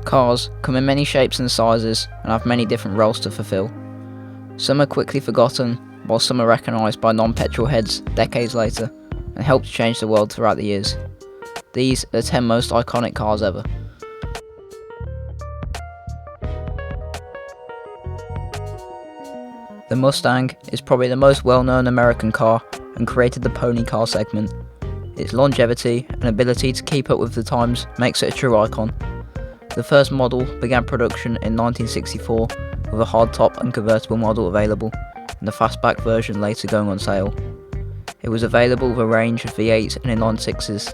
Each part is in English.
Cars come in many shapes and sizes and have many different roles to fulfill. Some are quickly forgotten, while some are recognised by non-petrol heads decades later and help to change the world throughout the years. These are the 10 most iconic cars ever. The Mustang is probably the most well-known American car and created the pony car segment. Its longevity and ability to keep up with the times makes it a true icon. The first model began production in 1964 with a hardtop and convertible model available, and the fastback version later going on sale. It was available with a range of V8s and inline sixes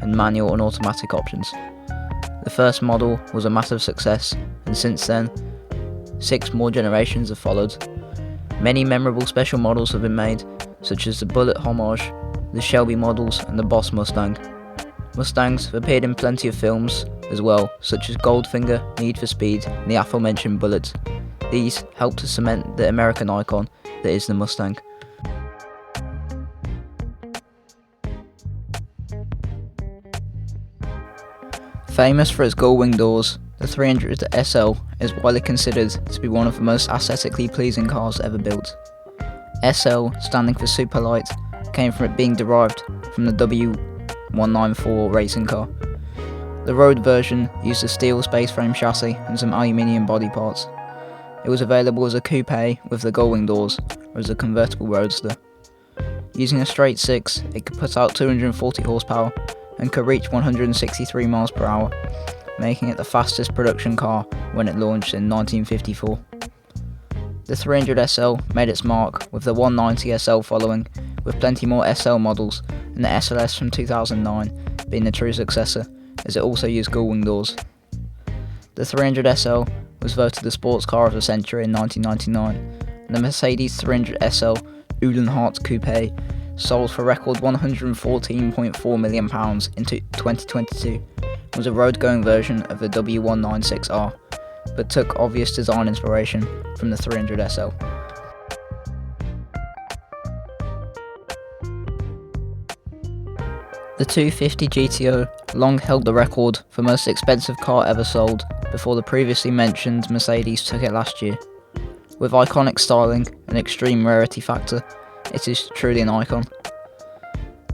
and manual and automatic options. The first model was a massive success, and since then, 6 more generations have followed. Many memorable special models have been made, such as the Bullet Homage, the Shelby models and the Boss Mustang. Mustangs have appeared in plenty of films as well, such as Goldfinger, Need for Speed and the aforementioned Bullet. These help to cement the American icon that is the Mustang. Famous for its gull-wing doors, the 300 SL is widely considered to be one of the most aesthetically pleasing cars ever built. SL, standing for Super Light, came from it being derived from the W194 racing car. The road version used a steel space frame chassis and some aluminium body parts. It was available as a coupe with the gull-wing doors, or as a convertible roadster. Using a straight 6, it could put out 240 horsepower and could reach 163 miles per hour, making it the fastest production car when it launched in 1954. The 300 SL made its mark, with the 190 SL following, with plenty more SL models, and the SLS from 2009 being the true successor, as it also used gull-wing doors. The 300 SL was voted the sports car of the century in 1999, and the Mercedes 300 SL Uhlenhaut Coupe sold for a record £114.4 million in 2022, was a road-going version of the W196R, but took obvious design inspiration from the 300 SL. The 250 GTO long held the record for most expensive car ever sold before the previously mentioned Mercedes took it last year. With iconic styling and extreme rarity factor, it is truly an icon.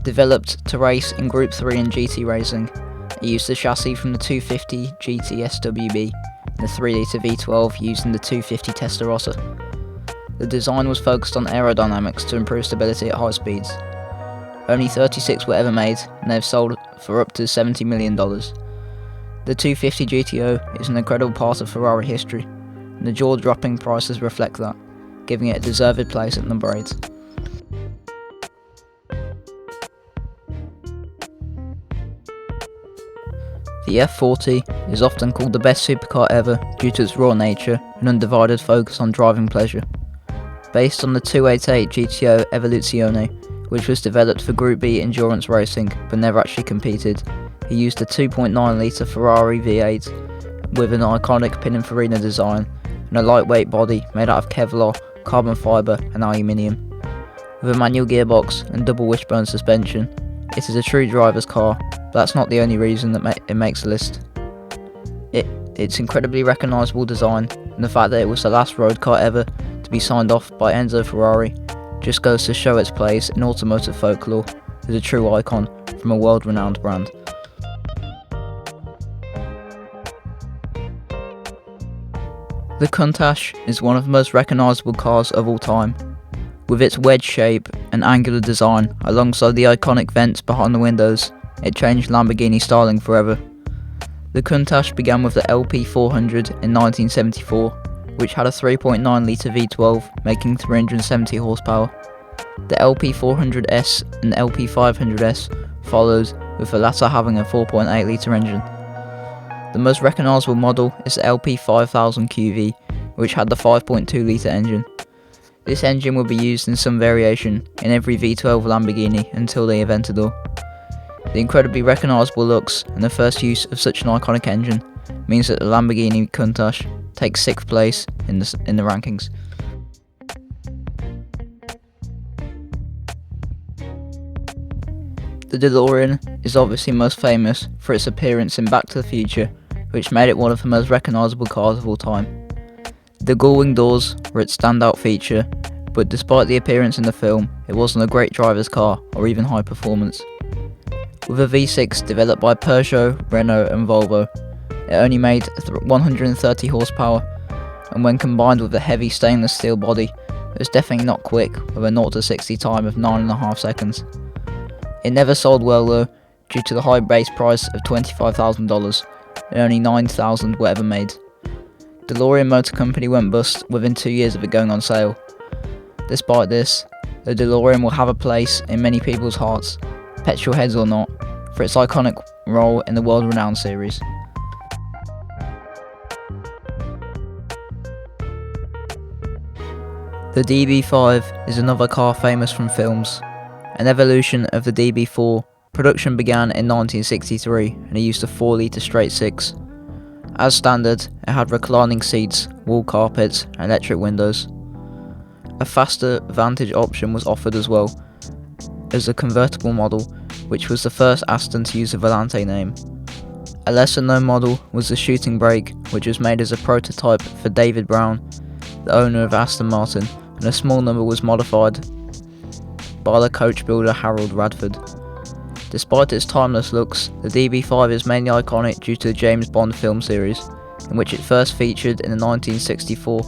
Developed to race in Group 3 and GT racing, it used the chassis from the 250 GT SWB and the 3-litre V12 used in the 250 Testarossa. The design was focused on aerodynamics to improve stability at high speeds. Only 36 were ever made, and they have sold for up to $70 million. The 250 GTO is an incredible part of Ferrari history, and the jaw-dropping prices reflect that, giving it a deserved place at number 8. The F40 is often called the best supercar ever due to its raw nature and undivided focus on driving pleasure. Based on the 288 GTO Evoluzione, which was developed for Group B endurance racing but never actually competed, he used a 2.9-litre Ferrari V8 with an iconic Pininfarina design and a lightweight body made out of Kevlar, carbon fibre and aluminium. With a manual gearbox and double wishbone suspension, it is a true driver's car, but that's not the only reason that it makes the list. Its incredibly recognisable design and the fact that it was the last road car ever to be signed off by Enzo Ferrari just goes to show its place in automotive folklore as a true icon from a world-renowned brand. The Countach is one of the most recognisable cars of all time. With its wedge shape and angular design alongside the iconic vents behind the windows, it changed Lamborghini styling forever. The Countach began with the LP400 in 1974, which had a 3.9-litre V12 making 370 horsepower. The LP400S and LP500S followed, with the latter having a 4.8-litre engine. The most recognisable model is the LP5000QV, which had the 5.2-litre engine. This engine would be used in some variation in every V12 Lamborghini until the Aventador. The incredibly recognisable looks and the first use of such an iconic engine means that the Lamborghini Countach takes 6th place in the rankings. The DeLorean is obviously most famous for its appearance in Back to the Future which made it one of the most recognisable cars of all time. The gull-wing doors were its standout feature, but despite the appearance in the film, it wasn't a great driver's car or even high performance. With a V6 developed by Peugeot, Renault and Volvo, it only made 130 horsepower, and when combined with the heavy stainless steel body, it was definitely not quick, with a 0 to 60 time of 9.5 seconds. It never sold well though, due to the high base price of $25,000, and only 9,000 were ever made. DeLorean Motor Company went bust within 2 years of it going on sale. Despite this, the DeLorean will have a place in many people's hearts, petrol heads or not, for its iconic role in the world-renowned series. The DB5 is another car famous from films. An evolution of the DB4, production began in 1963 and it used a 4-litre straight 6. As standard, it had reclining seats, wall carpets and electric windows. A faster Vantage option was offered as well as a convertible model, which was the first Aston to use the Volante name. A lesser known model was the Shooting Brake, which was made as a prototype for David Brown, the owner of Aston Martin, and a small number was modified by the coach builder Harold Radford. Despite its timeless looks, the DB5 is mainly iconic due to the James Bond film series, in which it first featured in the 1964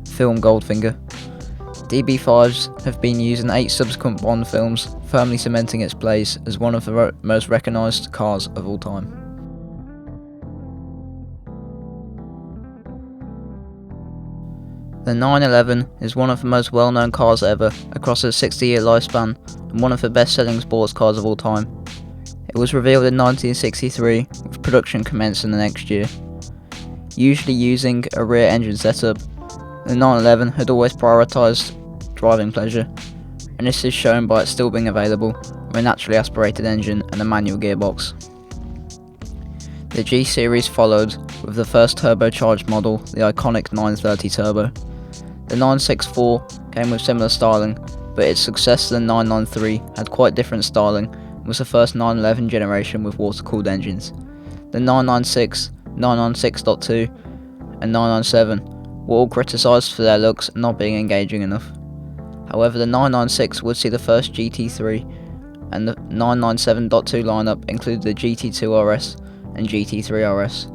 film Goldfinger. DB5s have been used in 8 subsequent Bond films, firmly cementing its place as one of the most recognised cars of all time. The 911 is one of the most well-known cars ever across its 60-year lifespan and one of the best-selling sports cars of all time. It was revealed in 1963, with production commencing the next year. Usually using a rear engine setup, the 911 had always prioritised driving pleasure, and this is shown by it still being available with a naturally aspirated engine and a manual gearbox. The G series followed with the first turbocharged model, the iconic 930 Turbo. The 964 came with similar styling, but its successor the 993 had quite different styling and was the first 911 generation with water-cooled engines. The 996, 996.2 and 997 were all criticised for their looks and not being engaging enough. However, the 996 would see the first GT3, and the 997.2 lineup included the GT2 RS and GT3 RS.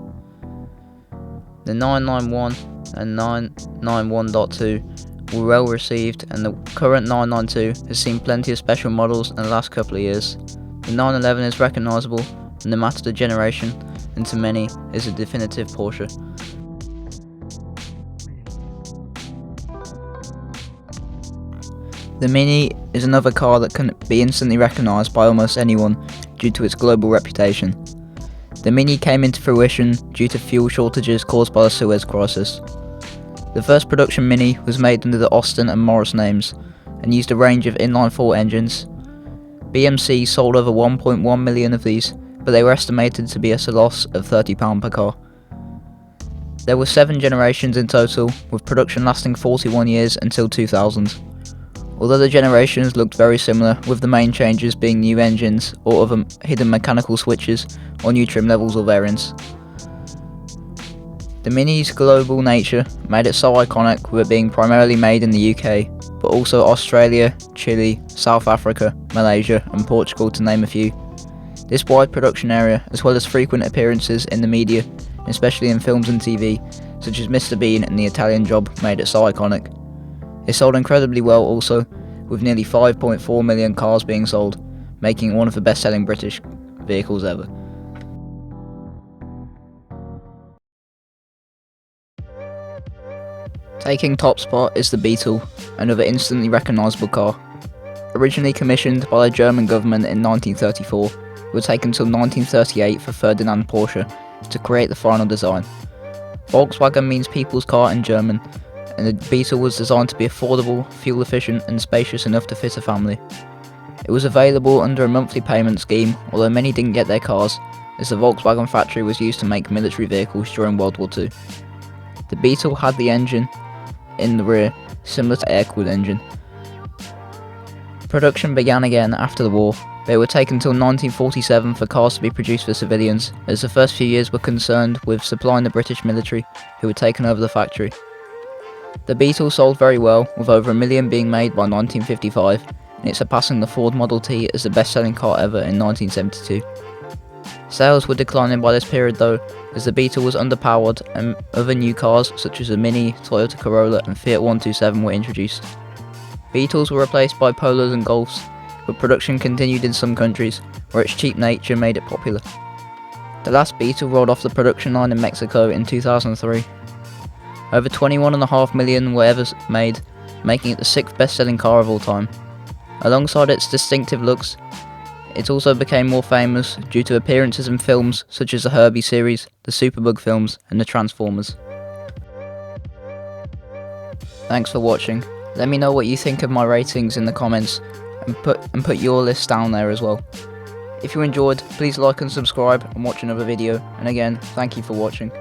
The 991 and 991.2 were well received, and the current 992 has seen plenty of special models in the last couple of years. The 911 is recognisable no matter the generation, and to many is a definitive Porsche. The Mini is another car that can be instantly recognised by almost anyone due to its global reputation. The Mini came into fruition due to fuel shortages caused by the Suez Crisis. The first production Mini was made under the Austin and Morris names and used a range of inline-4 engines. BMC sold over 1.1 million of these, but they were estimated to be at a loss of £30 per car. There were 7 generations in total, with production lasting 41 years until 2000. Although the generations looked very similar, with the main changes being new engines or other hidden mechanical switches or new trim levels or variants. The Mini's global nature made it so iconic, with it being primarily made in the UK, but also Australia, Chile, South Africa, Malaysia and Portugal to name a few. This wide production area, as well as frequent appearances in the media, especially in films and TV, such as Mr. Bean and The Italian Job, made it so iconic. It sold incredibly well also, with nearly 5.4 million cars being sold, making it one of the best-selling British vehicles ever. Taking top spot is the Beetle, another instantly recognisable car. Originally commissioned by the German government in 1934, it would take until 1938 for Ferdinand Porsche to create the final design. Volkswagen means people's car in German, and the Beetle was designed to be affordable, fuel efficient and spacious enough to fit a family. It was available under a monthly payment scheme, although many didn't get their cars, as the Volkswagen factory was used to make military vehicles during World War II. The Beetle had the engine in the rear, similar to air-cooled engine. Production began again after the war, but it would take until 1947 for cars to be produced for civilians, as the first few years were concerned with supplying the British military, who had taken over the factory. The Beetle sold very well, with over 1 million being made by 1955, and it surpassing the Ford Model T as the best-selling car ever in 1972. Sales were declining by this period though, as the Beetle was underpowered and other new cars such as the Mini, Toyota Corolla and Fiat 127 were introduced. Beetles were replaced by Polos and Golfs, but production continued in some countries, where its cheap nature made it popular. The last Beetle rolled off the production line in Mexico in 2003. Over 21.5 million were ever made, making it the 6th best-selling car of all time. Alongside its distinctive looks, it also became more famous due to appearances in films such as the Herbie series, the Superbug films and the Transformers. Thanks for watching. Let me know what you think of my ratings in the comments and put your list down there as well. If you enjoyed, please like and subscribe and watch another video, and again, thank you for watching.